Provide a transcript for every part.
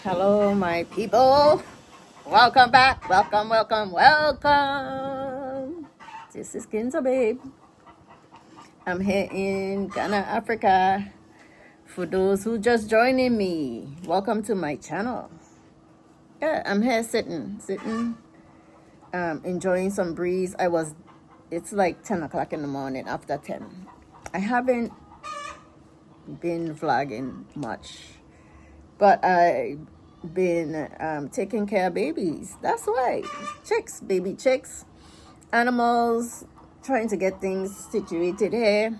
Hello, my people. Welcome back. Welcome. This is Kinza Babe. I'm here in Ghana, Africa. For those who just joining me, welcome to my channel. Yeah, I'm here sitting, enjoying some breeze. It's like 10 o'clock in the morning after 10. I haven't been vlogging much, but I've been taking care of babies. That's right. Baby chicks, animals, trying to get things situated here.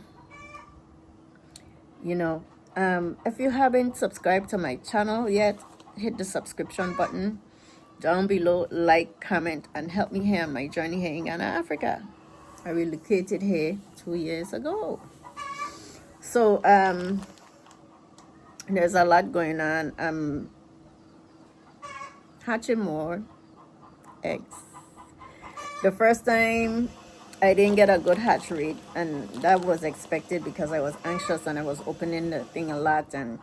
If you haven't subscribed to my channel yet, hit the subscription button down below, like, comment, and help me here on my journey here in Ghana, Africa. I relocated here 2 years ago. So there's a lot going on. I'm hatching more eggs. The first time I didn't get a good hatch rate, and that was expected because I was anxious and I was opening the thing a lot and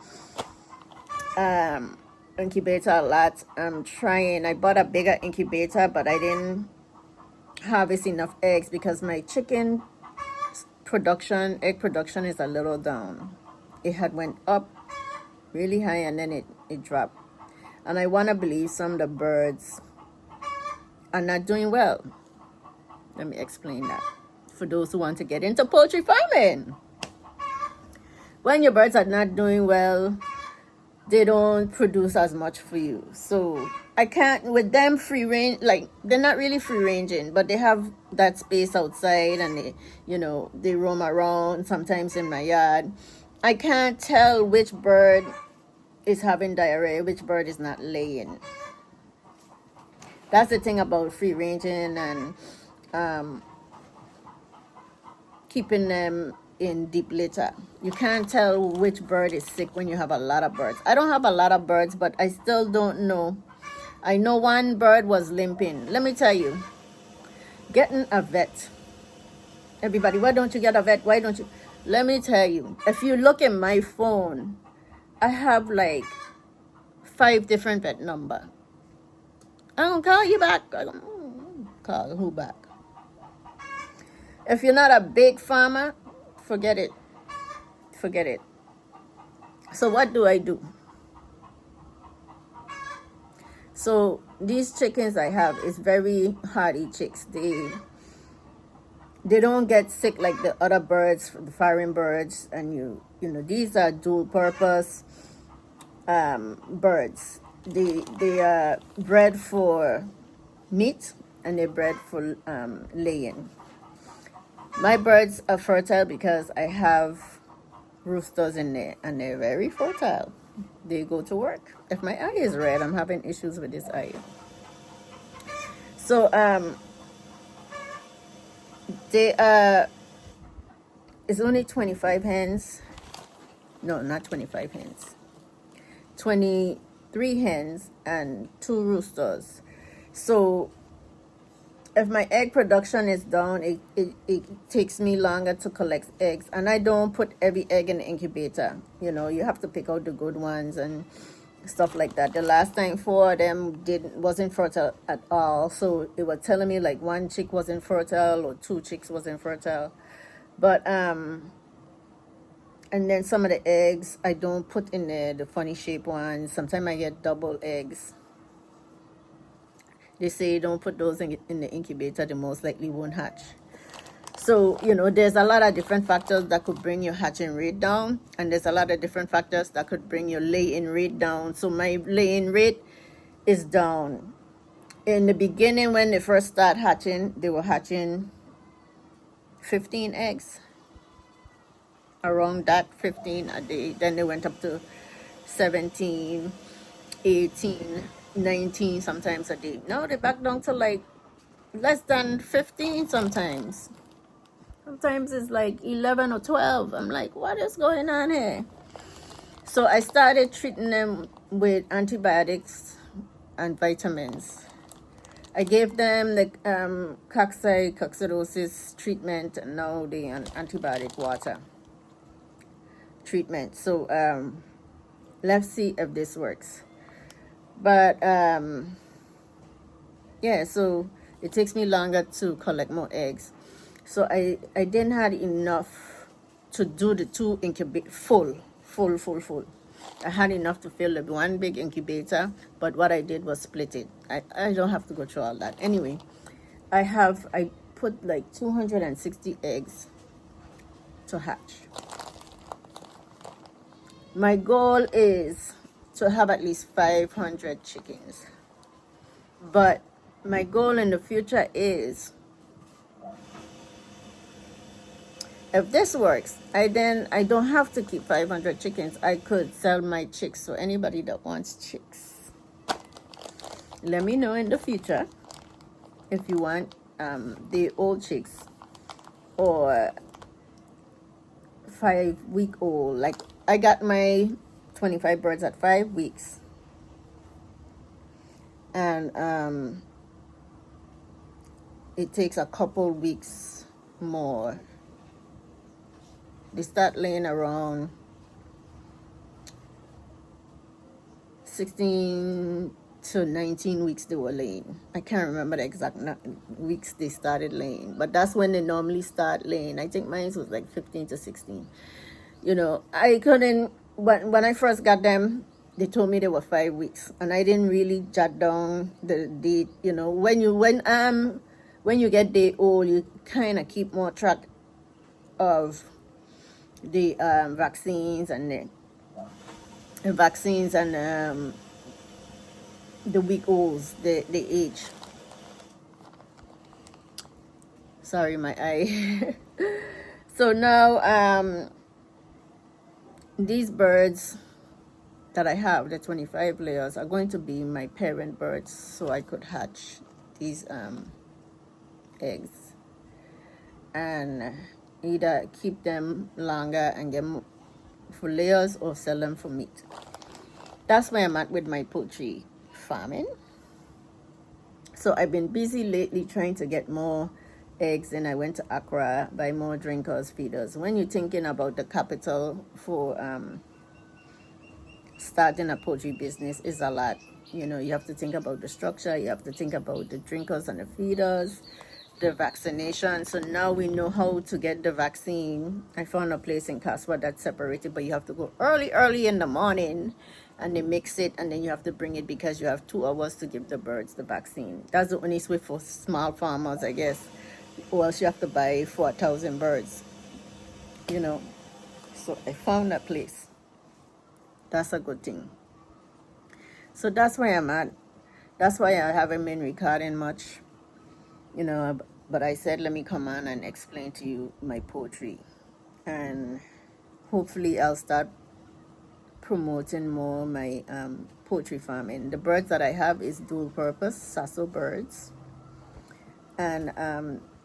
incubator a lot. I bought a bigger incubator, but I didn't harvest enough eggs because my chicken egg production is a little down. It had went up really high and then it dropped. And I want to believe some of the birds are not doing well. Let me explain that for those who want to get into poultry farming. When your birds are not doing well, they don't produce as much for you. So I can't, with them free range, like they're not really free ranging, but they have that space outside and they roam around sometimes in my yard. I can't tell which bird is having diarrhea, which bird is not laying. That's the thing about free ranging and keeping them in deep litter. You can't tell which bird is sick when you have a lot of birds. I don't have a lot of birds, but I still don't know. I know one bird was limping. Let me tell you, getting a vet. Everybody, why don't you get a vet? Why don't you? Let me tell you, if you look at my phone, I have like 5 different vet numbers. I don't call you back. I don't call who back. If you're not a big farmer, forget it. So what do I do? So these chickens I have is very hardy chicks. They don't get sick like the other birds, the foreign birds, and these are dual purpose birds. They are bred for meat and they're bred for laying. My birds are fertile because I have roosters in there and they're very fertile. They go to work. If my eye is red, I'm having issues with this eye. So it's only 25 hens. No, not 25 hens. 23 hens and 2 roosters. So if my egg production is down, it takes me longer to collect eggs, and I don't put every egg in the incubator. You have to pick out the good ones and stuff like that. The last time 4 of them wasn't fertile at all, so it was telling me like 1 chick wasn't fertile or 2 chicks wasn't fertile. But and then some of the eggs I don't put in there, the funny shape ones. Sometimes I get double eggs. They say don't put those in the incubator, they most likely won't hatch. So, there's a lot of different factors that could bring your hatching rate down, and there's a lot of different factors that could bring your lay-in rate down. So my lay-in rate is down. In the beginning, when they first start hatching, they were hatching 15 eggs. Around that 15 a day. Then they went up to 17, 18, 19 sometimes a day. Now they're back down to like less than 15 sometimes. Sometimes it's like 11 or 12. I'm like, what is going on here? So I started treating them with antibiotics and vitamins. I gave them the coccidiosis treatment and now the antibiotic water treatment. So let's see if this works. But yeah, so it takes me longer to collect more eggs. So I didn't have enough to do the two incubate full. I had enough to fill the one big incubator, but what I did was split it. I don't have to go through all that. Anyway, I put like 260 eggs to hatch. My goal is to have at least 500 chickens. But my goal in the future is, if this works, I don't have to keep 500 chickens. I could sell my chicks. So anybody that wants chicks, let me know in the future if you want the old chicks or 5-week old. Like I got my 25 birds at 5 weeks, and it takes a couple weeks more. They start laying around 16 to 19 weeks they were laying. I can't remember the exact weeks they started laying, but that's when they normally start laying. I think mine was like 15 to 16. You know, I couldn't, when I first got them, they told me they were 5 weeks, and I didn't really jot down the date. You know, when you get day old, you kind of keep more track of the vaccines and the week olds, the age. Sorry, my eye. So now these birds that I have, the 25 layers, are going to be my parent birds, so I could hatch these eggs and either keep them longer and get more for layers or sell them for meat. That's where I'm at with my poultry farming. So I've been busy lately trying to get more eggs, and I went to Accra, buy more drinkers, feeders. When you're thinking about the capital for starting a poultry business, is a lot. You know, you have to think about the structure, you have to think about the drinkers and the feeders, the vaccination. So now we know how to get the vaccine. I found a place in Caswa that's separated, but you have to go early in the morning, and they mix it, and then you have to bring it because you have 2 hours to give the birds the vaccine. That's the only way for small farmers, I guess, or else you have to buy 4,000 birds, you know. So I found a place. That's a good thing. So that's where I'm at. That's why I haven't been recording much, you know, but I said let me come on and explain to you my poultry, and hopefully I'll start promoting more my poultry farming. The birds that I have is dual purpose sasso birds, and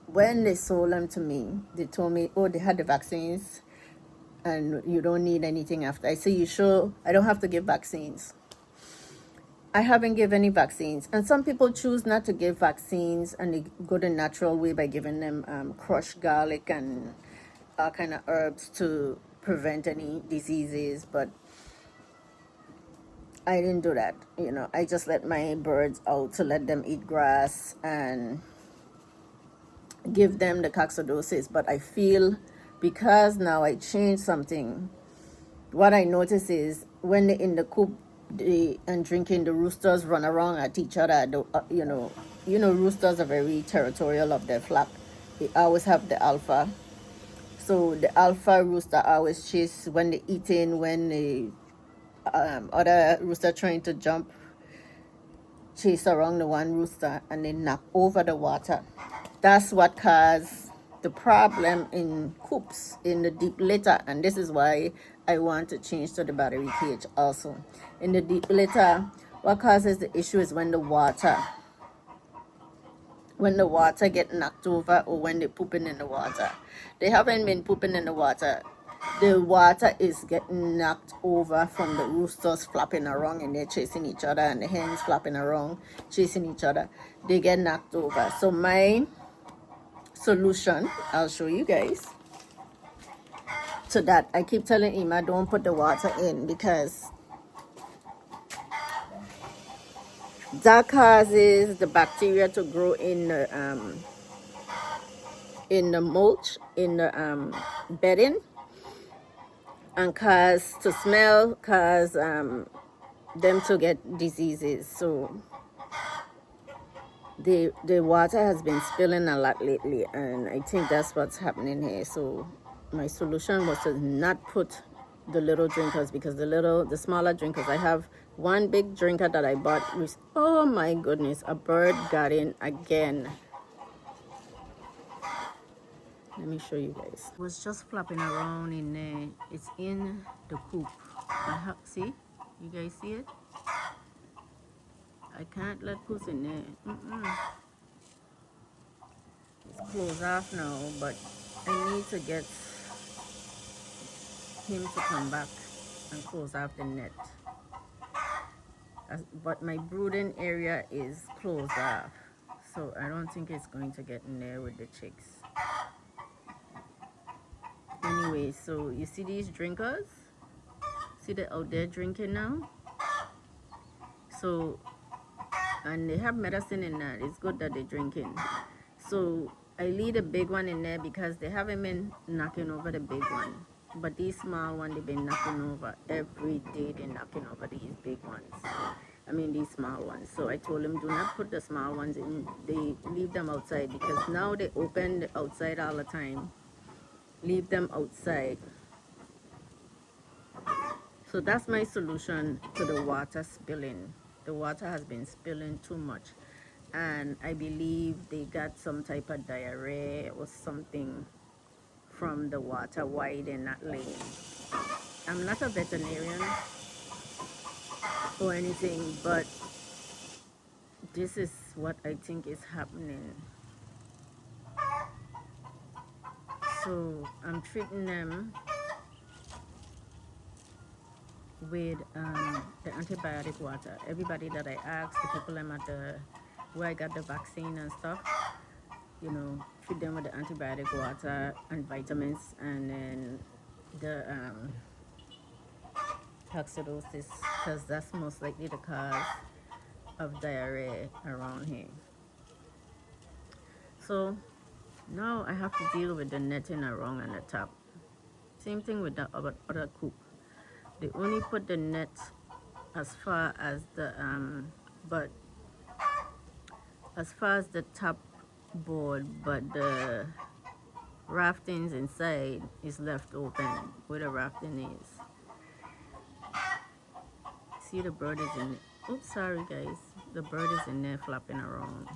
when they sold them to me, they told me, oh, they had the vaccines and you don't need anything after. I say, you sure? I don't have to give vaccines. I haven't given any vaccines, and some people choose not to give vaccines and they go the natural way by giving them crushed garlic and all kind of herbs to prevent any diseases. But I didn't do that. You know, I just let my birds out to let them eat grass and give them the coccidiosis. But I feel because now I changed something, what I notice is when they're in the coop and drinking, the roosters run around at each other. You know, roosters are very territorial of their flock. They always have the alpha. So the alpha rooster always chase when they're eating, when the other rooster trying to jump, chase around the one rooster and they knock over the water. That's what caused the problem in coops in the deep litter, and this is why I want to change to the battery cage also. In the deep litter, what causes the issue is when the water get knocked over, or when they're pooping in the water. They haven't been pooping in the water. The water is getting knocked over from the roosters flapping around and they're chasing each other, and the hens flapping around chasing each other. They get knocked over. So my solution, I'll show you guys. So that I keep telling Ima, don't put the water in, because That causes the bacteria to grow in the mulch, in the bedding, and cause to smell, cause them to get diseases. So the water has been spilling a lot lately, and I think that's what's happening here. So my solution was to not put the little drinkers, because the smaller drinkers, I have one big drinker that I bought. Oh my goodness, a bird got in again. Let me show you guys. It was just flapping around in there. It's in the coop. See, you guys see it? I can't let puss in there. It's closed off now, but I need to get him to come back and close off the net. But my brooding area is closed off, so I don't think it's going to get in there with the chicks. Anyway, so you see these drinkers? See they're out there drinking now? So, and they have medicine in that. It's good that they're drinking. So I leave the big one in there because they haven't been knocking over the big one. But these small ones, they've been knocking over. Every day they're knocking over these big ones. I mean these small ones. So I told them, do not put the small ones in. They leave them outside, because now they open the outside all the time. Leave them outside. So that's my solution to the water spilling. The water has been spilling too much, and I believe they got some type of diarrhea or something from the water, why they're not laying. I'm not a veterinarian or anything, but this is what I think is happening. So I'm treating them with the antibiotic water. Everybody that I asked, the people I'm at where I got the vaccine and stuff, you know, treat them with the antibiotic water and vitamins, and then the toxidosis, because that's most likely the cause of diarrhea around here. So now I have to deal with the netting around on the top. Same thing with the other coop. They only put the net as far as the but as far as the top board, but the raftings inside is left open where the rafting is. See, the bird is in. Oops, sorry guys. The bird is in there flapping around.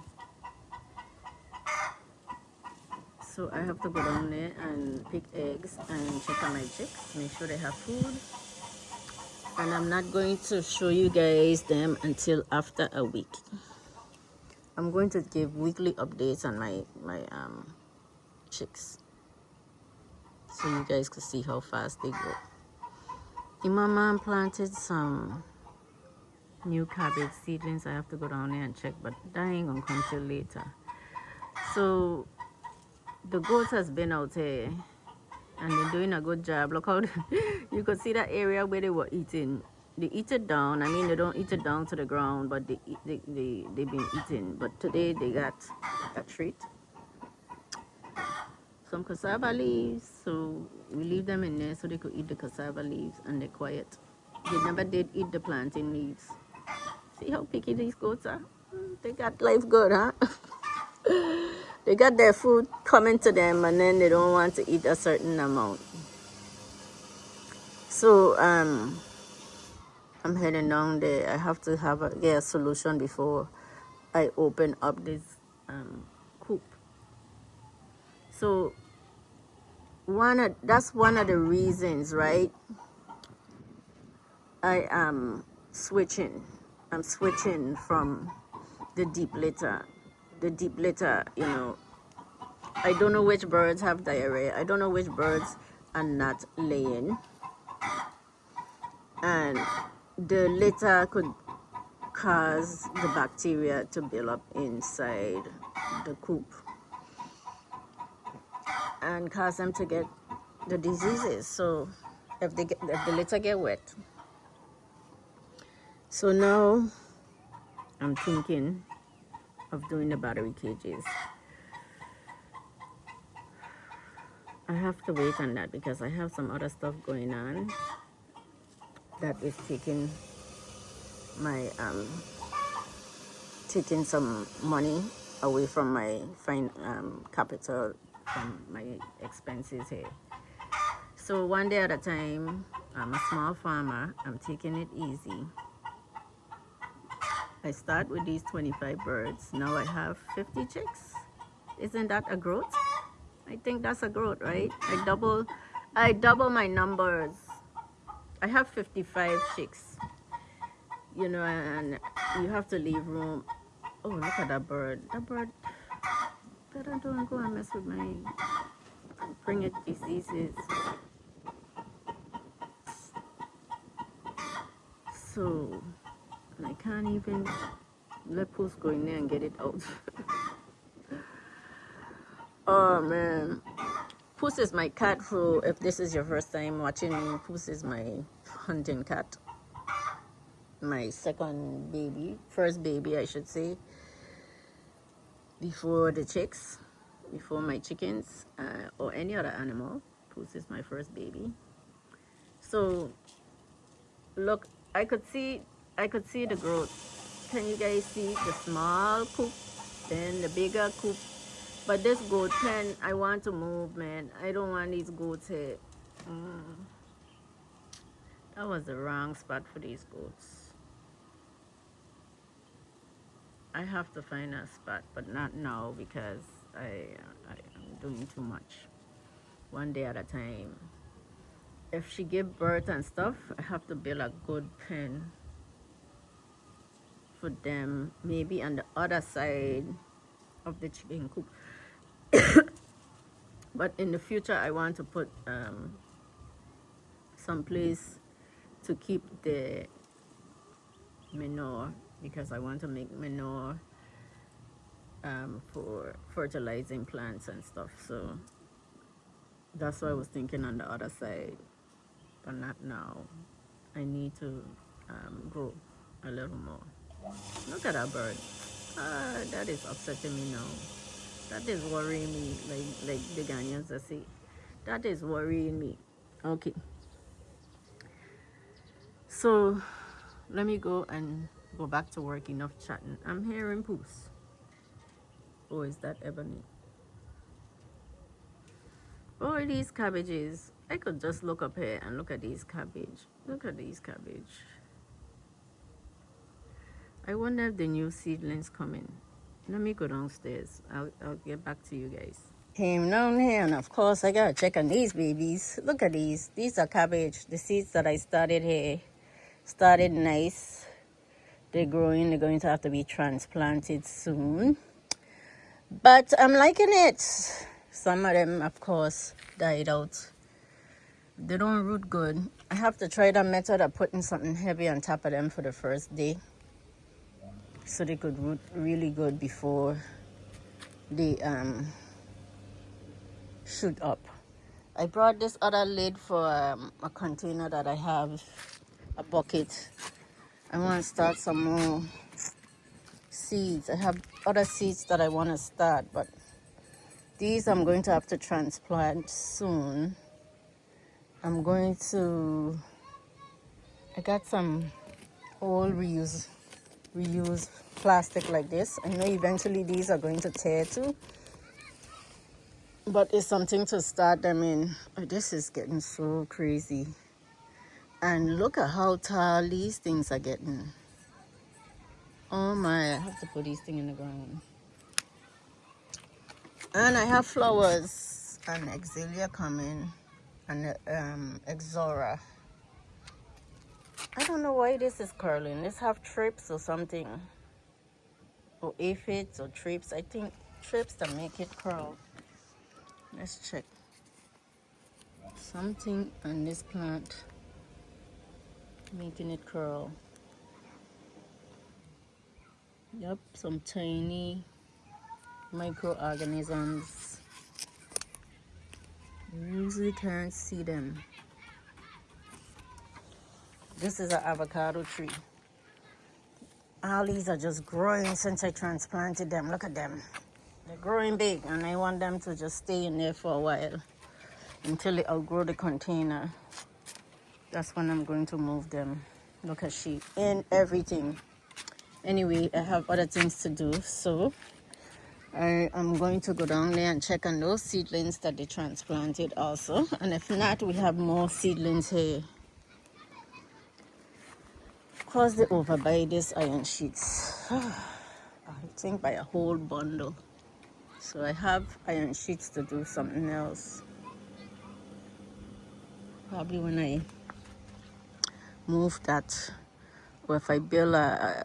So I have to go down there and pick eggs and check on my chicks, make sure they have food. And I'm not going to show you guys them until after a week. I'm going to give weekly updates on my chicks, so you guys can see how fast they grow. My mom planted some new cabbage seedlings. I have to go down there and check, but that ain't gonna come till later. So the goats has been out here and they're doing a good job. Look how you could see that area where they were eating. They eat it down. I mean, they don't eat it down to the ground, but they've been eating. But today they got a treat. Some cassava leaves, so we leave them in there so they could eat the cassava leaves, and they're quiet. They never did eat the plantain leaves. See how picky these goats are? They got life good, huh? They got their food coming to them, and then they don't want to eat a certain amount. So I'm heading down there. I have to get a solution before I open up this coop. So that's one of the reasons, right? I am switching. I'm switching from the deep litter. The deep litter, you know, I don't know which birds have diarrhea. I don't know which birds are not laying. And the litter could cause the bacteria to build up inside the coop and cause them to get the diseases. So if the litter get wet. So now I'm thinking of doing the battery cages. I have to wait on that because I have some other stuff going on that is taking my taking some money away from my capital, from my expenses here. So one day at a time. I'm a small farmer. I'm taking it easy. I start with these 25 birds. Now I have 50 chicks. Isn't that a growth? I think that's a growth, right? I double my numbers. I have 55 chicks. You know, and you have to leave room. Oh, look at that bird. That bird, better don't go and mess with my, bring it diseases. So, I can't even let Puss go in there and get it out. Oh man. Puss is my cat. So if this is your first time watching me, Puss is my hunting cat. My second baby, first baby I should say, before the chicks, before my chickens or any other animal. Puss is my first baby. So look, I could see the growth. Can you guys see the small coop, then the bigger coop? But this goat pen, I want to move, man. I don't want these goats here. That was the wrong spot for these goats. I have to find a spot, but not now because I'm doing too much. One day at a time. If she give birth and stuff, I have to build a good pen for them. Maybe on the other side of the chicken coop. But in the future, I want to put some place to keep the manure, because I want to make manure for fertilizing plants and stuff. So that's why I was thinking on the other side, but not now. I need to grow a little more. Look at that bird. That is upsetting me now. That is worrying me, like the Ghanaians say. That is worrying me. Okay. So let me go and go back to work. Enough chatting. I'm hearing Poos. Oh, is that Ebony? Oh, these cabbages. I could just look up here and look at these cabbage. Look at these cabbage. I wonder if the new seedlings coming. Let me go downstairs. I'll get back to you guys. Came down here, and of course I gotta check on these babies. Look at these. These are cabbage. The seeds that I started here started nice. They're growing. They're going to have to be transplanted soon. But I'm liking it. Some of them, of course, died out. They don't root good. I have to try the method of putting something heavy on top of them for the first day, so they could root really good before they shoot up. I brought this other lid for a container that I have, a bucket. I want to start some more seeds. I have other seeds that I want to start, but these I'm going to have to transplant soon. I'm going to, I got some old reuse plastic like this. I know eventually these are going to tear too, but it's something to start them in. Oh, this is getting so crazy. And look at how tall these things are getting. Oh my, I have to put these things in the ground. And I have flowers and Exelia coming and Exora. I don't know why this is curling. Let's have trips or something. Or aphids or trips. I think trips that make it curl. Let's check. Something on this plant making it curl. Yep, some tiny microorganisms. You usually can't see them. This is an avocado tree. All these are just growing since I transplanted them. Look at them. They're growing big, and I want them to just stay in there for a while until they outgrow the container. That's when I'm going to move them. Look at sheep and everything. Anyway, I have other things to do, so I am going to go down there and check on those seedlings that they transplanted also. And if not, we have more seedlings here. Because they overbuy this iron sheets. I think by a whole bundle. So I have iron sheets to do something else. Probably when I move that, or if I build a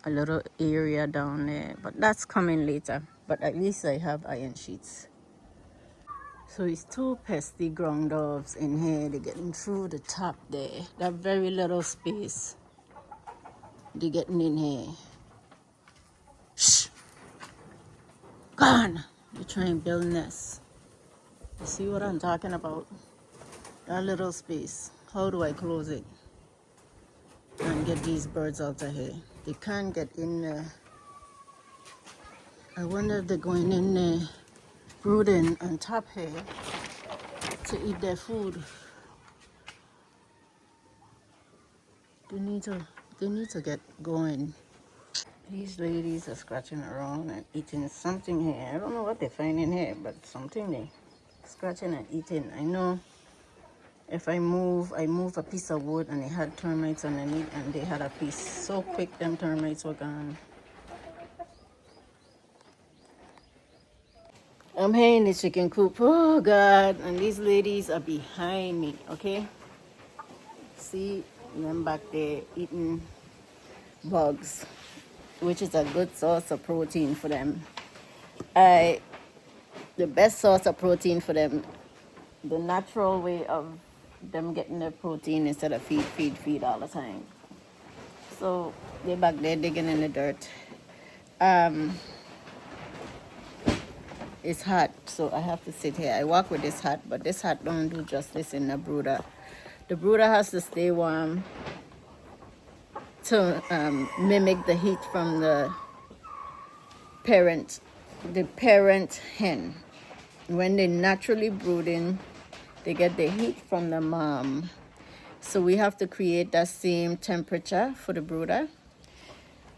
little area down there, but that's coming later. But at least I have iron sheets. So it's two pesky ground doves in here. They're getting through the top there. That very little space. They're getting in here. Shh! Gone! They try and build nests. You see what I'm talking about? That little space. How do I close it and get these birds out of here? They can't get in there. I wonder if they're going in there brooding on top here to eat their food. They need to get going. These ladies are scratching around and eating something here. I don't know what they find in here, but something they scratching and eating. I know if I move a piece of wood and it had termites underneath and they had a piece. So quick them termites were gone. I'm here in the chicken coop. Oh God, and these ladies are behind me, okay? See them back there eating bugs, which is a good source of protein for them. The best source of protein for them, the natural way of them getting their protein instead of feed all the time. So they're back there digging in the dirt. It's hot, so I have to sit here. I walk with this hat, but this hat don't do justice in the brooder. The brooder has to stay warm to mimic the heat from the parent hen. When they're naturally brooding, they get the heat from the mom. So we have to create that same temperature for the brooder.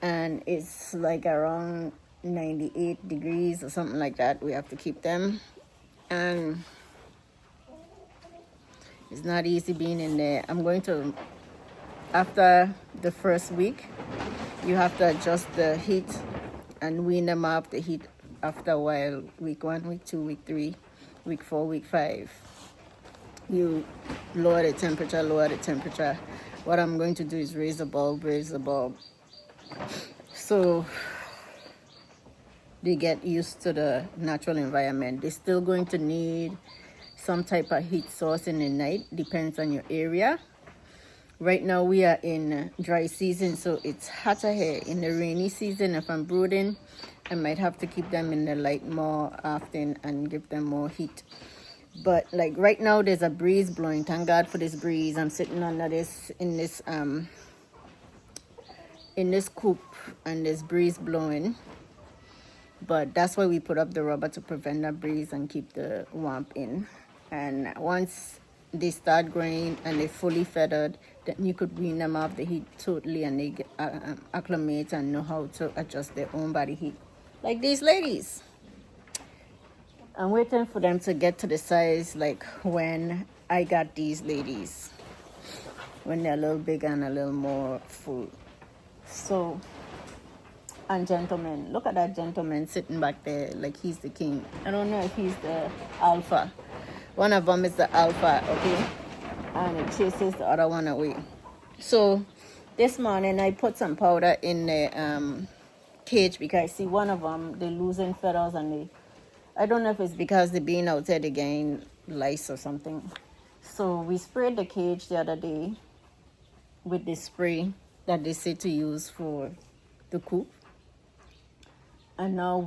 And it's like around 98 degrees or something like that. We have to keep them. And it's not easy being in there. I'm going to, after the first week, you have to adjust the heat and wean them off the heat after a while. Week 1, week 2, week 3, week 4, week 5. You lower the temperature. What I'm going to do is raise the bulb. So they get used to the natural environment. They're still going to need some type of heat source in the night, depends on your area. Right now we are in dry season, so it's hotter here. In the rainy season, if I'm brooding, I might have to keep them in the light more often and give them more heat. But like right now there's a breeze blowing. Thank God for this breeze. I'm sitting under this in this coop and there's breeze blowing. But that's why we put up the rubber, to prevent the breeze and keep the warmth in. And once they start growing and they're fully feathered, then you could wean them off the heat totally, and they get, acclimate and know how to adjust their own body heat. Like these ladies. I'm waiting for them to get to the size like when I got these ladies. When they're a little bigger and a little more full. So, and gentlemen, look at that gentleman sitting back there like he's the king. I don't know if he's the alpha. One of them is the alpha, okay? And it chases the other one away. So this morning I put some powder in the cage because I see one of them, they're losing feathers, and I don't know if it's because they're being out there, they gain lice or something. So we sprayed the cage the other day with this spray that they say to use for the coop. And now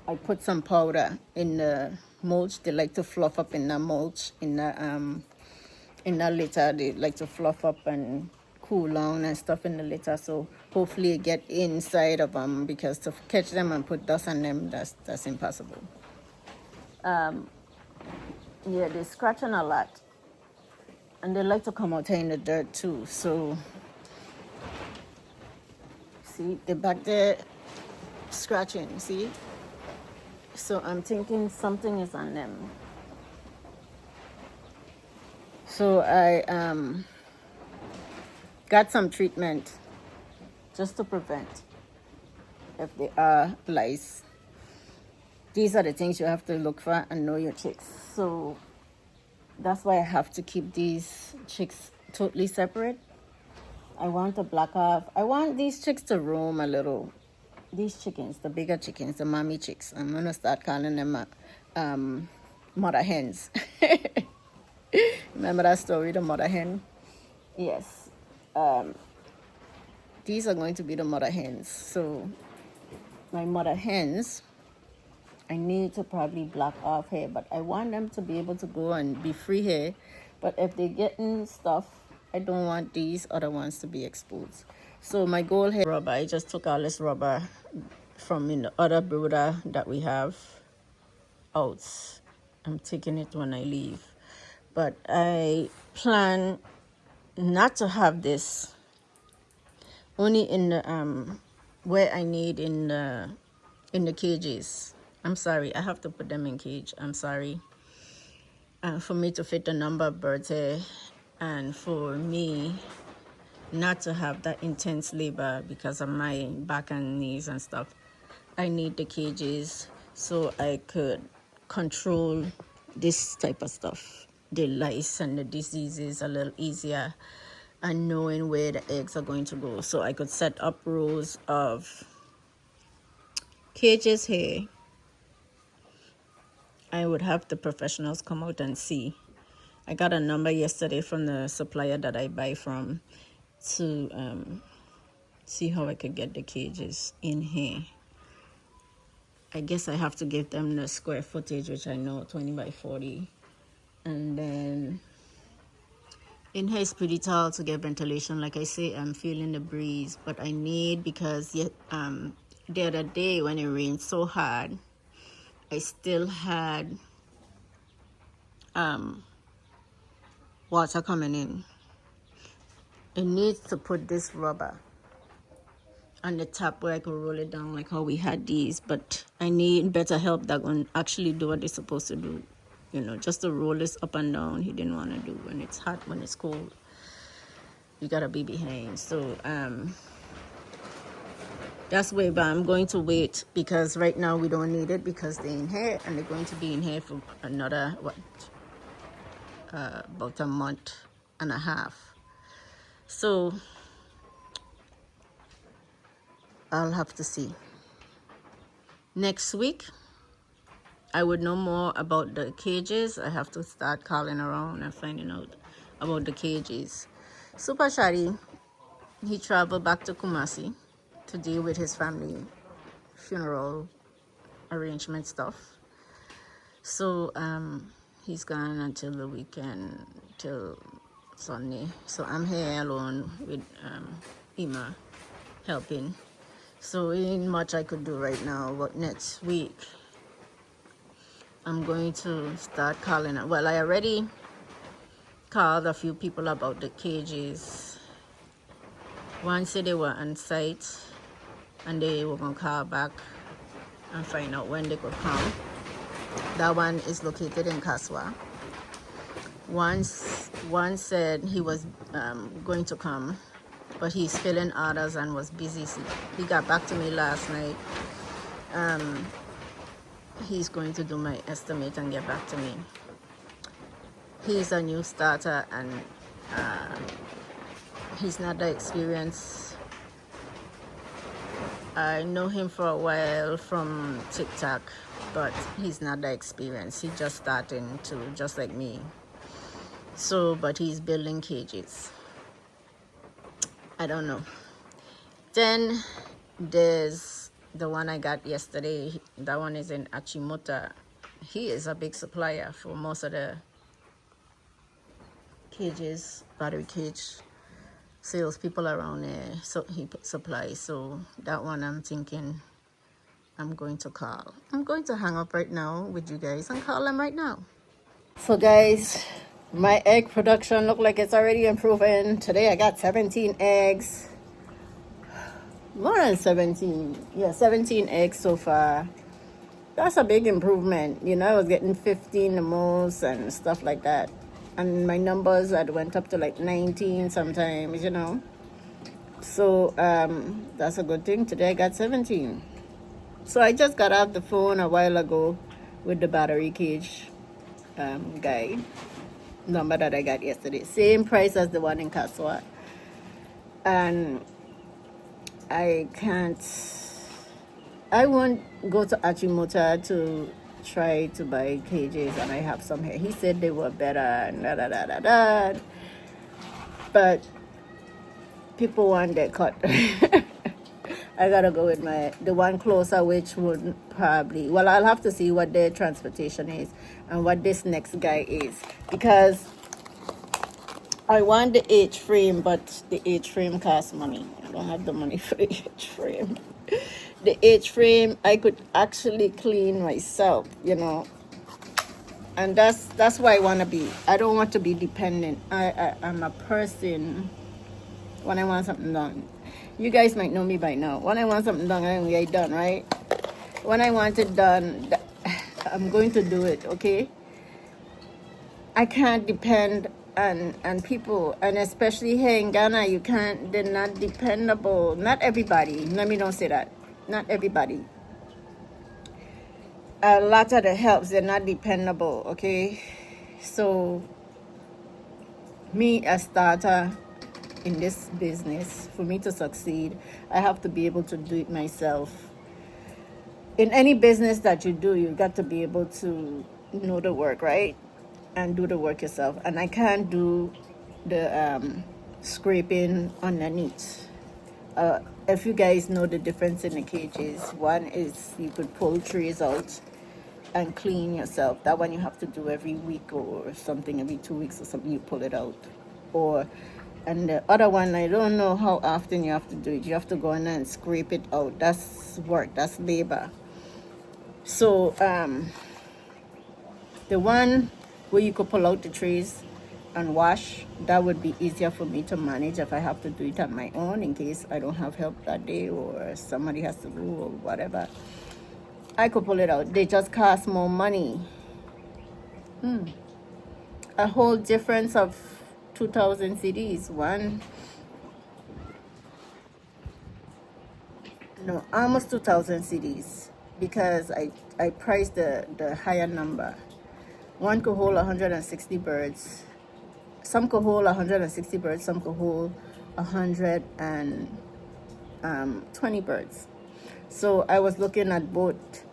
I put some powder in the mulch. They like to fluff up in the mulch, in the litter. They like to fluff up and cool down and stuff in the litter, so hopefully it get inside of them, because to catch them and put dust on them, that's impossible. Yeah, they're scratching a lot, and they like to come out here in the dirt too. So see, they're back there scratching, see? So I'm thinking something is on them. So I got some treatment just to prevent if there are lice. These are the things you have to look for and know your chicks. So that's why I have to keep these chicks totally separate. I want to block off. I want these chicks to roam a little. These chickens, the bigger chickens, the mommy chicks. I'm going to start calling them mother hens. Remember that story, the mother hen? Yes. These are going to be the mother hens. So my mother hens, I need to probably block off here, but I want them to be able to go and be free here. But if they're getting stuff, I don't want these other ones to be exposed. So my goal here, rubber, I just took all this rubber from the other brooder that we have out. I'm taking it when I leave. But I plan not to have this, only in the where I need in the cages. I'm sorry, I have to put them in cage. I'm sorry. For me to fit the number of birds here, and for me not to have that intense labor because of my back and knees and stuff, I need the cages so I could control this type of stuff, the lice and the diseases, a little easier, and knowing where the eggs are going to go. So I could set up rows of cages here. I would have the professionals come out and see. I got a number yesterday from the supplier that I buy from to see how I could get the cages in here. I guess I have to give them the square footage, which I know, 20 by 40. And then in here it's pretty tall to get ventilation. Like I say, I'm feeling the breeze, but I need, because the other day when it rained so hard, I still had water coming in. I need to put this rubber on the top where I could roll it down like how we had these, but I need better help that can actually do what they're supposed to do. You know, just to roll this up and down, he didn't want to do when it's hot, when it's cold. You gotta be behind. So that's why, but I'm going to wait, because right now we don't need it, because they're in here and they're going to be in here for another about a month and a half. So I'll have to see. Next week I would know more about the cages. I have to start calling around and finding out about the cages. Super Shadi, he traveled back to Kumasi to deal with his family funeral arrangement stuff. So he's gone until the weekend, till Sunday. So I'm here alone with Ima helping. So ain't much I could do right now, but next week I'm going to start calling. Well, I already called a few people about the cages. One said they were on site and they were going to call back and find out when they could come. That one is located in Kaswa. One said he was going to come, but he's filling orders and was busy. So he got back to me last night. He's going to do my estimate and get back to me. He's a new starter and he's not that experienced. I know him for a while from TikTok, but he's not that experienced. He's just starting to, just like me. So, but he's building cages. I don't know. Then there's the one I got yesterday. That one is in Achimota. He is a big supplier for most of the cages, battery cage. salespeople around there, so he supplies. So that one I'm thinking I'm going to call. I'm going to hang up right now with you guys and call them right now. So guys, my egg production look like it's already improving. Today I got 17 eggs. More than 17. Yeah, 17 eggs so far. That's a big improvement. You know, I was getting 15 the most and stuff like that. And my numbers had went up to like 19 sometimes, you know. So that's a good thing. Today I got 17. So I just got off the phone a while ago with the battery cage guy. Number that I got yesterday. Same price as the one in Kaswa. And I won't go to Achimota to try to buy cages, and I have some here. He said they were better and da da da da da. But people want their cut. I gotta go with the one closer, which would probably, well, I'll have to see what their transportation is and what this next guy is, because I want the H frame, but the H frame costs money. I don't have the money for the H frame. The H frame I could actually clean myself, you know, and that's why I want to be. I don't want to be dependent. I'm a person. When I want something done, you guys might know me by now. When I want something done, I'm get it done, right? When I want it done, I'm going to do it. Okay. I can't depend on people, and especially here in Ghana, you can't. They're not dependable. Not everybody. Let me don't say that. Not everybody. A lot of the helps, they're not dependable. Okay, so me, a starter in this business, for me to succeed, I have to be able to do it myself. In any business that you do, you've got to be able to know the work, right? And do the work yourself. And I can't do the scraping underneath. If you guys know the difference in the cages, one is you could pull trays out and clean yourself. That one you have to do every week or something, every 2 weeks or something, you pull it out. And the other one, I don't know how often you have to do it. You have to go in and scrape it out. That's work, that's labor. So the one where you could pull out the trays and wash, that would be easier for me to manage if I have to do it on my own in case I don't have help that day or somebody has to do or whatever. I could pull it out. They just cost more money. A whole difference of 2,000 CDs. Almost 2,000 CDs, because I priced the higher number. One could hold 160 birds. Some could hold 160 birds. Some could hold 120 birds. So I was looking at both,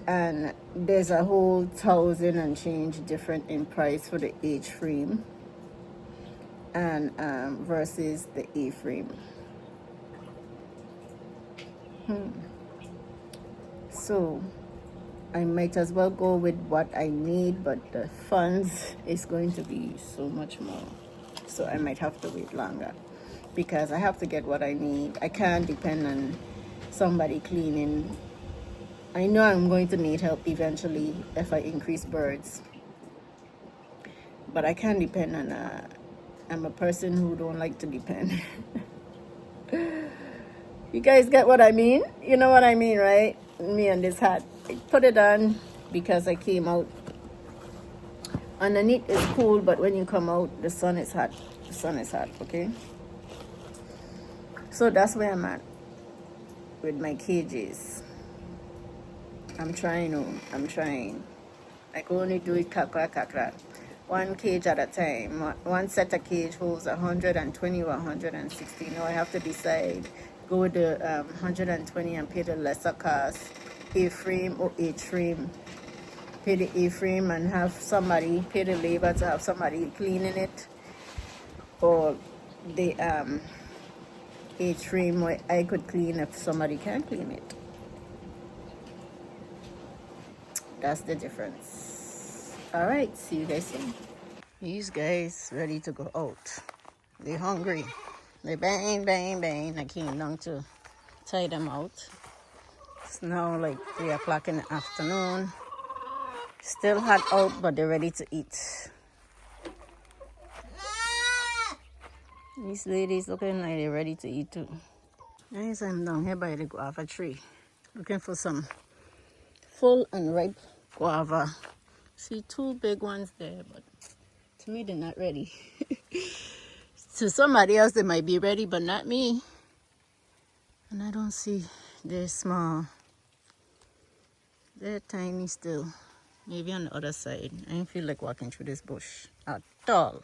and there's a whole 1,000 and change different in price for the H frame and versus the A frame. So I might as well go with what I need, but the funds is going to be so much more. So I might have to wait longer because I have to get what I need. I can't depend on somebody cleaning. I know I'm going to need help eventually if I increase birds, but I can't depend on I'm a person who don't like to depend. You guys get what I mean? You know what I mean, right? Me and this hat. I put it on because I came out. Underneath is cool, but when you come out, the sun is hot. The sun is hot, okay? So that's where I'm at with my cages. I'm trying. I can only do it kakra. One cage at a time. One set of cage holds 120 or 160. Now I have to decide. Go with the 120 and pay the lesser cost. A-frame or H-frame. Pay the A-frame and have somebody, pay the labor to have somebody cleaning it. Or the H-frame where I could clean if somebody can't clean it. That's the difference. Alright, see you guys soon. These guys ready to go out. They hungry. They bang, bang, bang. I came down to tie them out. It's now like 3 o'clock in the afternoon. Still hot out, but they're ready to eat. These ladies looking like they're ready to eat too. Nice, I'm down here by the guava tree. Looking for some full and ripe guava. See 2 big ones there, but to me they're not ready. To somebody else they might be ready, but not me. And I don't see, they're small. They're tiny still. Maybe on the other side. I don't feel like walking through this bush at all.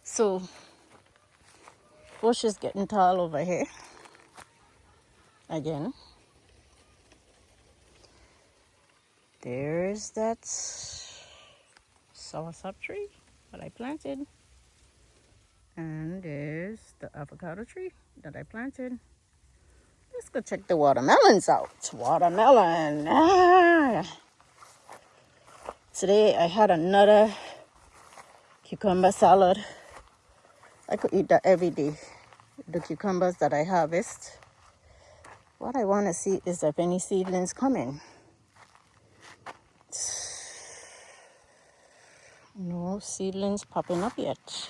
So, bush is getting tall over here. Again. There's that soursop tree that I planted. And there's the avocado tree that I planted. Let's go check the watermelons out. Watermelon. Today I had another cucumber salad. I could eat that every day. The cucumbers that I harvest. What I want to see is if any seedlings coming. No seedlings popping up yet.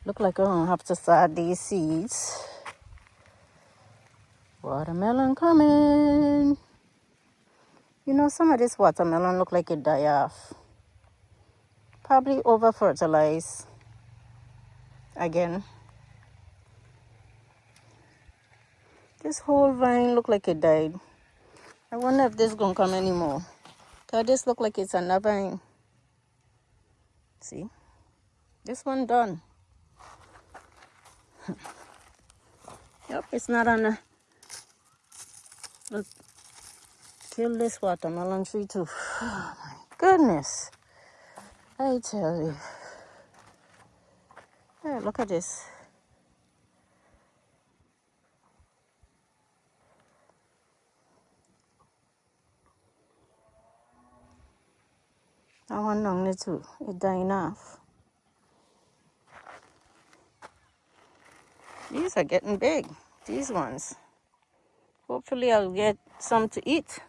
Look like I'm going to have to start these seeds. Watermelon coming. You know, some of this watermelon look like it die off. Probably over fertilized. Again. This whole vine look like it died. I wonder if this gonna come anymore. Cause this look like it's another vine. See? This one done. Yep, it's not on the... Look. Kill this watermelon tree too. Oh my goodness. I tell you. Hey, look at this. That one down there too. It's dying off. These are getting big. These ones. Hopefully I'll get some to eat.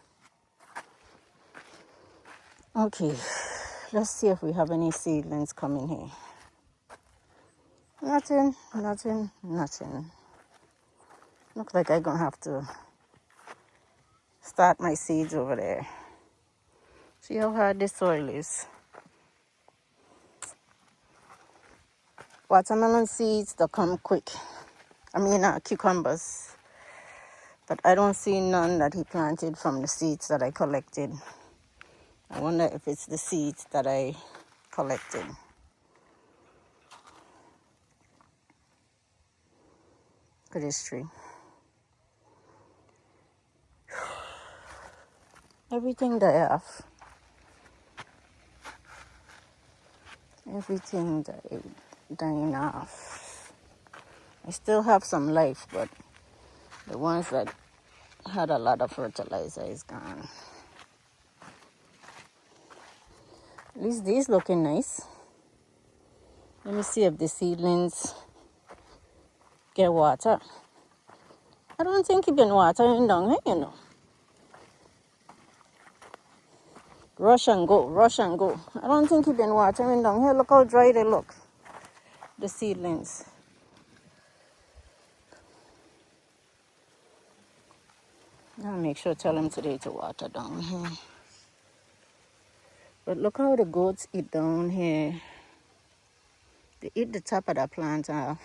Okay. Let's see if we have any seedlings coming here. Nothing, nothing, nothing. Looks like I'm going to have to start my seeds over there. See how hard this soil is. Watermelon seeds, they come quick. I mean, cucumbers. But I don't see none that he planted from the seeds that I collected. I wonder if it's the seeds that I collected. Look at this tree. Everything died off. Everything dying off. I still have some life, but the ones that had a lot of fertilizer is gone. At least these looking nice. Let me see if the seedlings get water. I don't think you've been watering down here, you know. Rush and go, rush and go. I don't think you've been watering down here. Look how dry they look. The seedlings. I'll make sure to tell them today to water down here. But look how the goats eat down here. They eat the top of the plant off.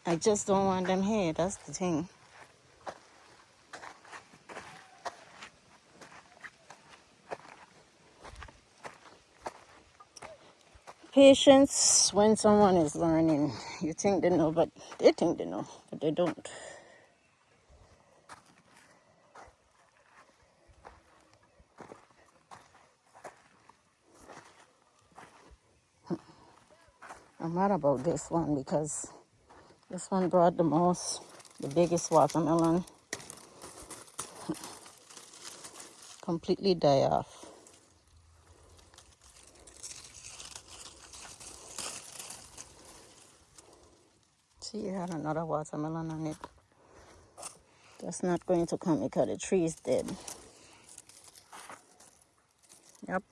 I just don't want them here. That's the thing. Patience when someone is learning. You think they know, but they think they know, but they don't. I'm mad about this one because this one brought the biggest watermelon. Completely die off. See, I had another watermelon on it. That's not going to come because the tree is dead. Yep.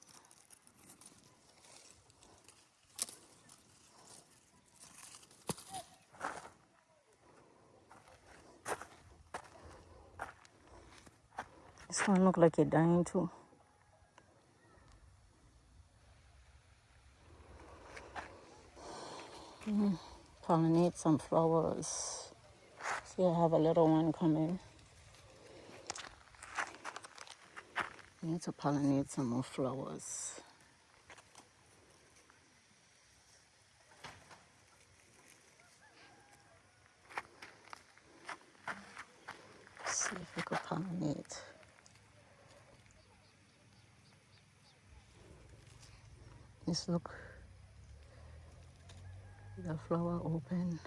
This one look like it's dying too. Pollinate some flowers. See, I have a little one coming. I need to pollinate some more flowers. See if we could pollinate. This look, the flower open.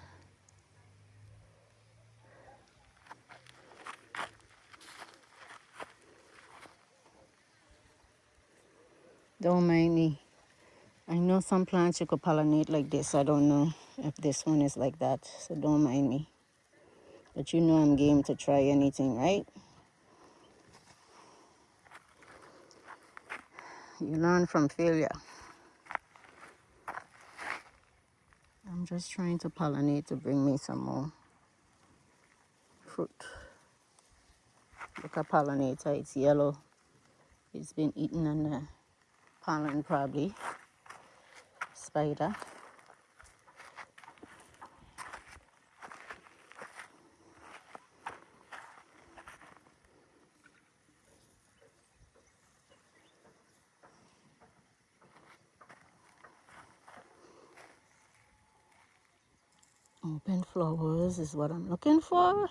Don't mind me. I know some plants you could pollinate like this. I don't know if this one is like that, so don't mind me. But you know I'm game to try anything, right? You learn from failure. I'm just trying to pollinate to bring me some more fruit. Look at pollinator, it's yellow. It's been eaten on the pollen probably. Spider. Open flowers is what I'm looking for.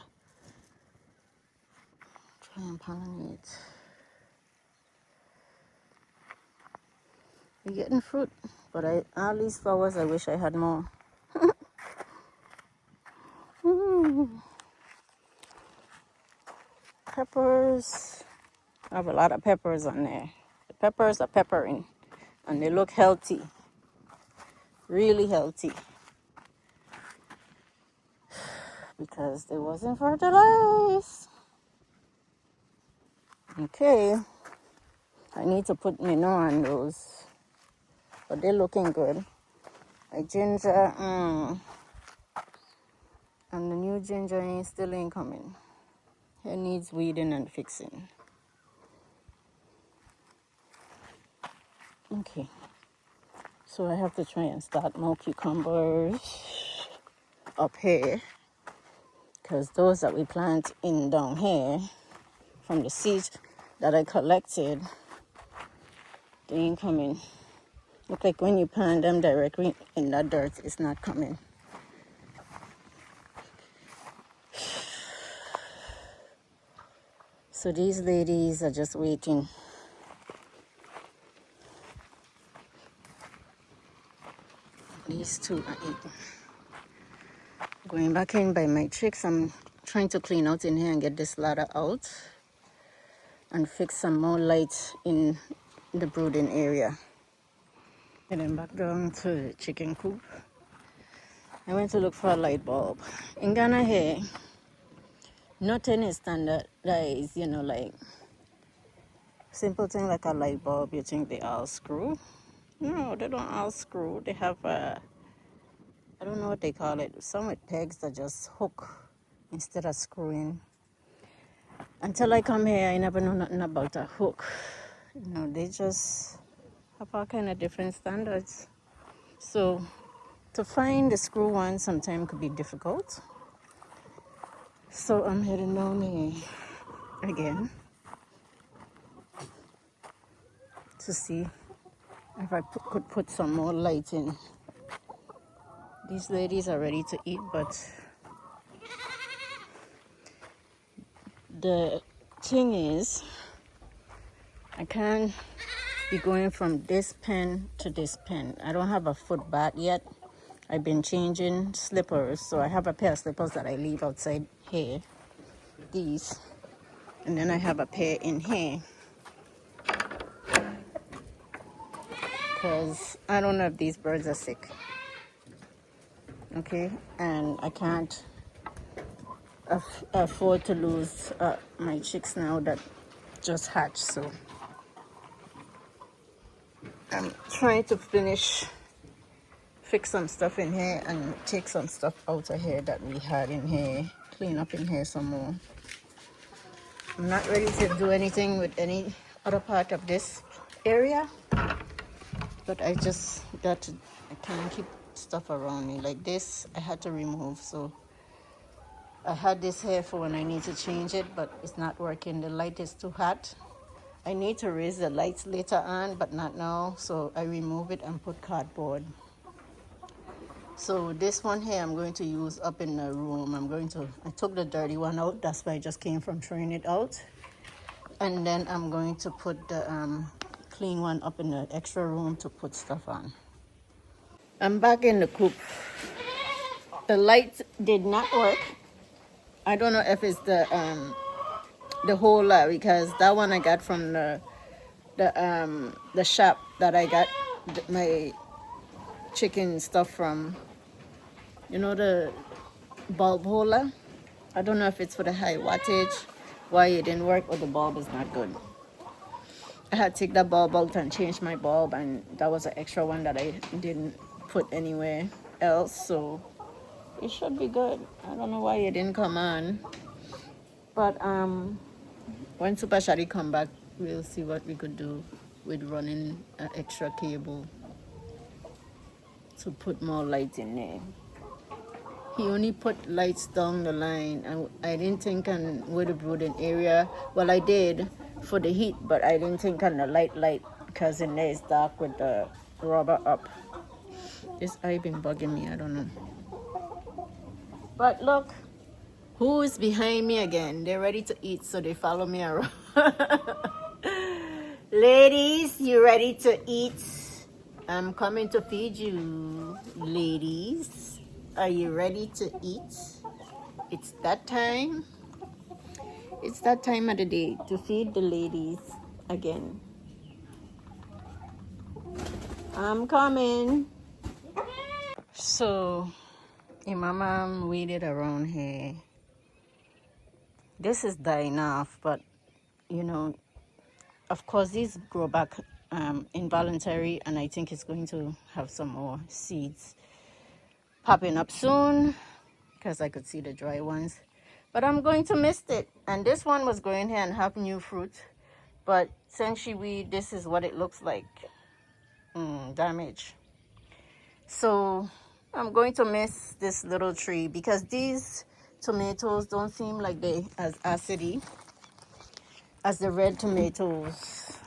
Try and pollinate. We're getting fruit, but all these flowers, I wish I had more. Peppers. I have a lot of peppers on there. The peppers are peppering, and they look healthy. Really healthy. Because they wasn't fertilized. Okay. I need to put manure on those. But they're looking good. My ginger, and the new ginger still ain't coming. It needs weeding and fixing. Okay. So I have to try and start more cucumbers up here. Because those that we plant in down here, from the seeds that I collected, they ain't coming. Look like when you plant them directly in that dirt, it's not coming. So these ladies are just waiting. These two are eating. Going back in by my chicks, I'm trying to clean out in here and get this ladder out and fix some more lights in the brooding area. And then back down to the chicken coop. I went to look for a light bulb. In Ghana here, nothing is standardized, like simple thing like a light bulb, you think they all screw. No, they don't all screw. They have I don't know what they call it. Some with pegs that just hook instead of screwing. Until I come here, I never know nothing about a hook. They just have all kind of different standards. So to find the screw one sometimes could be difficult. So I'm heading down here again to see if I could put some more light in. These ladies are ready to eat, but the thing is, I can't be going from this pen to this pen. I don't have a foot bath yet. I've been changing slippers, so I have a pair of slippers that I leave outside here. These. And then I have a pair in here. Because I don't know if these birds are sick. okay, and I can't afford to lose my chicks now that just hatched. So I'm trying to fix some stuff in here and take some stuff out of here that we had in here, clean up in here some more. I'm not ready to do anything with any other part of this area, but I just got to, I can't keep stuff around me like this. I had to remove, so I had this here for when I need to change it, but it's not working. The light is too hot. I need to raise the lights later on, but not now, so I remove it and put cardboard. So this one here I'm going to use up in the room. I took the dirty one out. That's why I just came from throwing it out. And then I'm going to put the clean one up in the extra room to put stuff on. I'm back in the coop. The lights did not work. I don't know if it's the whole lot, because that one I got from the shop that I got my chicken stuff from. You know, the bulb holder. I don't know if it's for the high wattage, why it didn't work, or the bulb is not good. I had to take that bulb out and change my bulb, and that was an extra one that I didn't put anywhere else, so it should be good. I don't know why it didn't come on, but when Super Shadi come back, we'll see what we could do with running an extra cable to put more light in there. He only put lights down the line, and I didn't think on with the brooding area. Well, I did for the heat, but I didn't think on the light, because in there it's dark with the rubber up. This eye been bugging me, I don't know. But look, who is behind me again? They're ready to eat, so they follow me around. Ladies, you ready to eat? I'm coming to feed you, ladies. Are you ready to eat? It's that time. It's that time of the day to feed the ladies again. I'm coming. So, my mom waited around here. This is dying off, but you know, of course, these grow back involuntary, and I think it's going to have some more seeds popping up soon, because I could see the dry ones. But I'm going to mist it. And this one was going here and have new fruit. But since she weed, this is what it looks like. Damage. So I'm going to mist this little tree, because these tomatoes don't seem like they as acidy as the red tomatoes.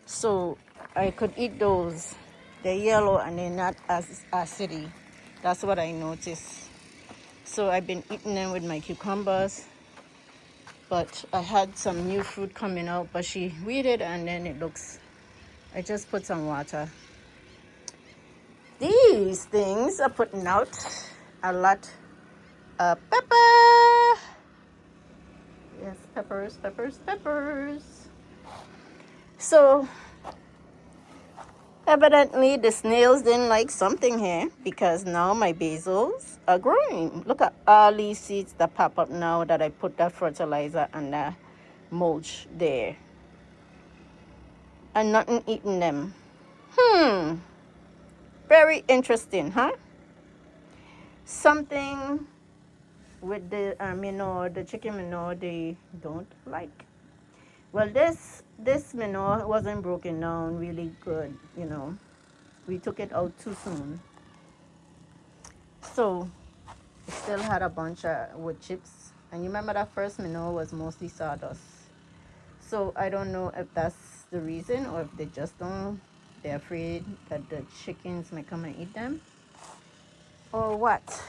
So I could eat those. They're yellow and they're not as acidy. That's what I noticed. So I've been eating them with my cucumbers. But I had some new fruit coming out, but she weeded, and then it looks, I just put some water. These things are putting out a lot of pepper. Yes, peppers, peppers, peppers. So evidently the snails didn't like something here, because now my basils are growing. Look at all these seeds that pop up now that I put that fertilizer and the mulch there. And nothing eating them. Very interesting, huh? Something with the manure, the chicken manure, they don't like. Well, this manure wasn't broken down really good, you know. We took it out too soon. So it still had a bunch of wood chips. And you remember that first manure was mostly sawdust. So I don't know if that's the reason, or if they just don't, they're afraid that the chickens may come and eat them, or what.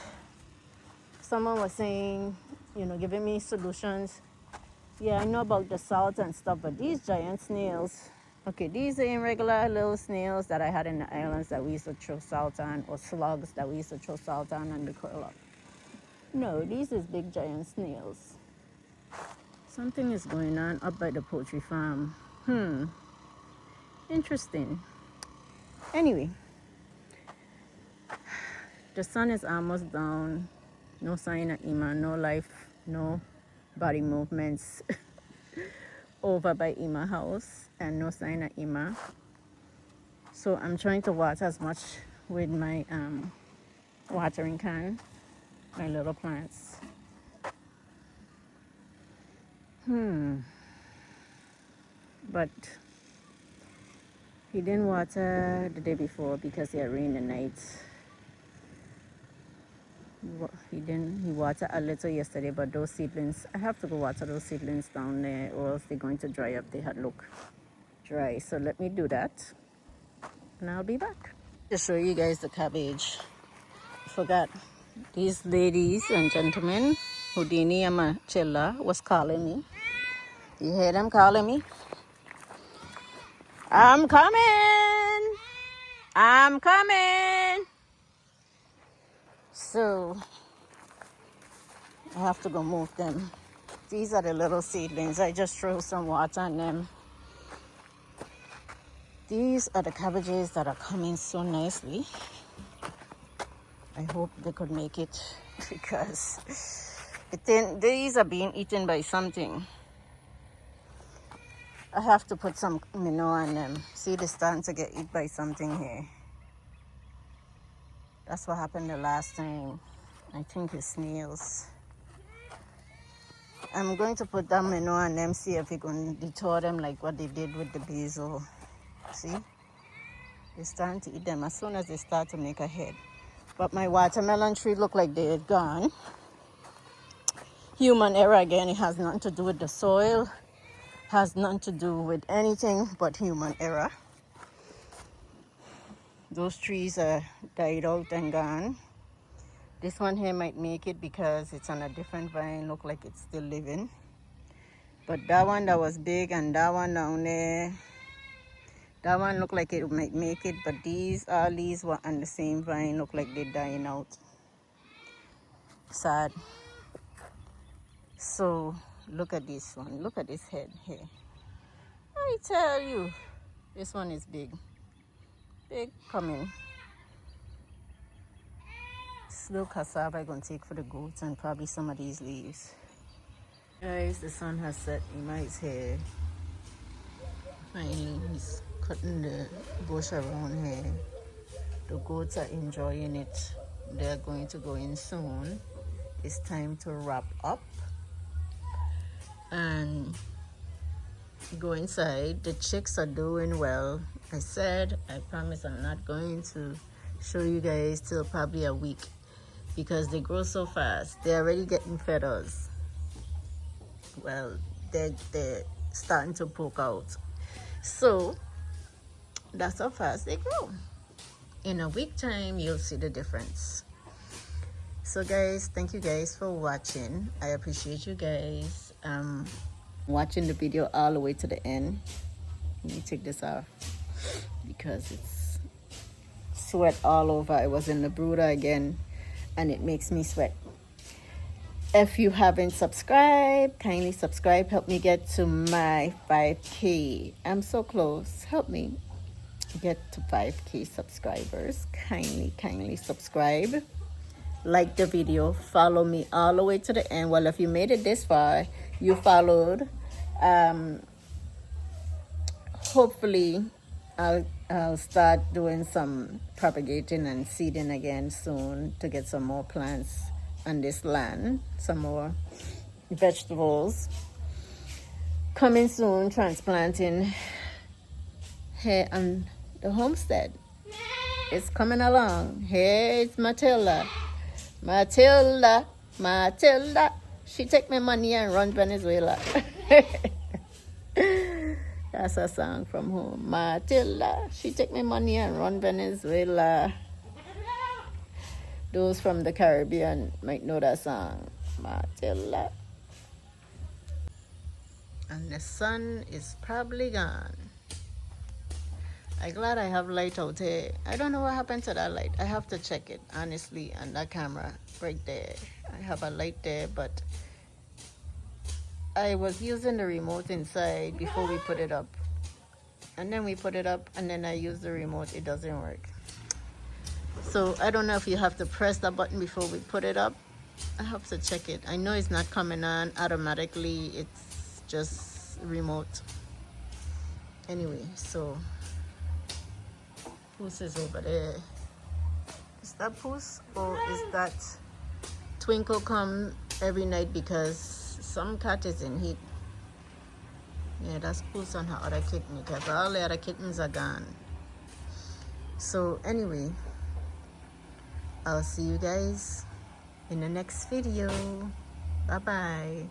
Someone was saying, you know, giving me solutions. Yeah, I know about the salt and stuff, but these giant snails, okay, these are regular little snails that I had in the islands that we used to throw salt on, or slugs that we used to throw salt on and they curl up. No, these is big giant snails. Something is going on up by the poultry farm. Interesting. Anyway, The sun is almost down. No sign of Ima, no life, no body movements over by Ima house, and no sign of Ima. So I'm trying to water as much with my watering can, my little plants. But he didn't water the day before because it had rained the night. He watered a little yesterday, but those seedlings, I have to go water those seedlings down there or else they're going to dry up. They had look dry. So let me do that and I'll be back to show you guys the cabbage. I forgot. These ladies and gentlemen, Houdini and Machilla, was calling me. You hear them calling me? I'm coming! I'm coming! So I have to go move them. These are the little seedlings. I just threw some water on them. These are the cabbages that are coming so nicely. I hope they could make it because these are being eaten by something. I have to put some manure on them. See, they're starting to get eaten by something here. That's what happened the last time. I think it's snails. I'm going to put that manure on them, see if it can deter them like what they did with the basil. See? They're starting to eat them as soon as they start to make a head. But my watermelon tree look like they're gone. Human error again. It has nothing to do with the soil. Has nothing to do with anything but human error. Those trees are died out and gone. This one here might make it because it's on a different vine. Look like it's still living. But that one that was big and that one down there, that one looked like it might make it. But all these were on the same vine. Look like they're dying out. Sad. So look at this one. Look at this head here. I tell you, this one is big. Big coming. Slow cassava I'm going to take for the goats and probably some of these leaves. Guys, the sun has set. Ima is here. Finally, he's cutting the bush around here. The goats are enjoying it. They're going to go in soon. It's time to wrap up and go inside. The chicks are doing well. I promise I'm not going to show you guys till probably a week because they grow so fast. They're already getting feathers. Well, they're starting to poke out. So that's how fast they grow. In a week time, you'll see the difference. So guys, thank you guys for watching. I appreciate you guys watching the video all the way to the end. Let me take this off because it's sweat all over. I was in the brooder again and it makes me sweat. If you haven't subscribed, kindly subscribe. Help me get to my 5K. I'm so close. Help me get to 5K subscribers. Kindly subscribe. Like the video. Follow me all the way to the end. Well, if you made it this far, you followed. Hopefully, I'll start doing some propagating and seeding again soon to get some more plants on this land, some more vegetables. Coming soon, transplanting here on the homestead. It's coming along. Hey, it's Matilda. She take my money and run Venezuela. That's a song from home. Matilda, she take my money and run Venezuela. Those from the Caribbean might know that song. Matilda. And the sun is probably gone. I'm glad I have light out here. I don't know what happened to that light. I have to check it, honestly, on that camera right there. I have a light there, but I was using the remote inside before we put it up. And then we put it up, and then I use the remote. It doesn't work. So I don't know if you have to press that button before we put it up. I have to check it. I know it's not coming on automatically. It's just remote. Anyway, so Puss is over there. Is that Puss or is that Twinkle come every night because some cat is in heat? Yeah, that's Puss and her other kitten because all the other kittens are gone. So anyway, I'll see you guys in the next video. Bye bye.